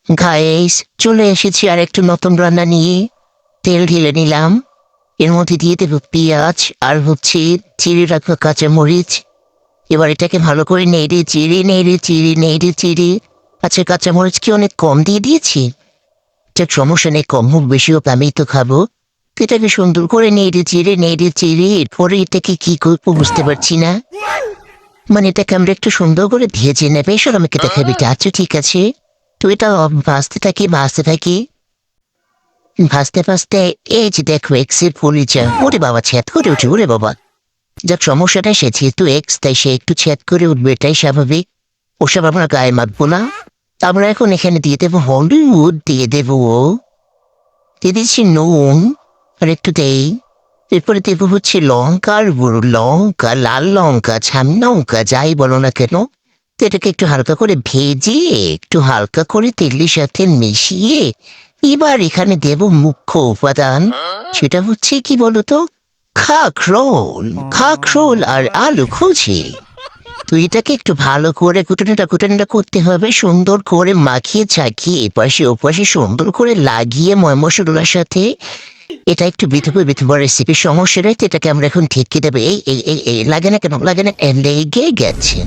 Guys, চলে এসেছি আর একটু নতুন রান্না নিয়ে। তেল ঢেলে নিলাম, এর মধ্যে দিয়ে দেবো পেঁয়াজ আর চিড়ে রাখা কাঁচামরিচ। এবার এটাকে ভালো করে নেড়ে চিড়ে। আচ্ছা, কাঁচামরিচ কি অনেক কম দিয়ে দিয়েছি? ঠিক সমস্যা নেই, কম হোক বেশি হোক আমি তো খাবো। তো এটাকে সুন্দর করে নেড়ে চিড়ে এরপরে এটাকে কি করবো বুঝতে পারছি না। মানে এটাকে আমরা একটু সুন্দর করে ভেজে নেবে, এসব আমাকে দেখাবি। আচ্ছা ঠিক আছে, তো এটা ভাজতে এই যে দেখো এক্সের পরিচা, ওরে বাবা ছেদ করে উঠে, ওরে বাবা। যাক, সমস্যাটা সে যেহেতু এক্স, তাই সে একটু ছেদ করে উঠবে, এটাই স্বাভাবিক। ওসব আমরা গায়ে মাখবো না। আমরা এখন এখানে দিয়ে দেবো হলিউড, দিয়ে দিচ্ছি নুন, আর একটু দেই। এরপরে দেবো লঙ্কার গুঁড়ো, লঙ্কা, লাল লঙ্কা, ছাম লঙ্কা, যাই বলো না কেন। তো এটাকে একটু হালকা করে ভেজে, একটু হালকা করে তেলের সাথে মিশিয়ে এবার এখানে দেব মুখ্য উপাদান। সেটা হচ্ছে কি বলতো, খাকরোল আর আলু কুচি। তো এটাকে একটু ভালো করে কুটানিটা করতে হবে, সুন্দর করে মাখিয়ে চাখিয়ে এপাশে ওপাশে সুন্দর করে লাগিয়ে মশলার সাথে। এটা একটু বিধবা রেসিপি, সমস্যা রয়েছে। এটাকে আমরা এখন ঢেকে দেবো। এই লাগে না কেন, লাগে না, লেগে গেছে।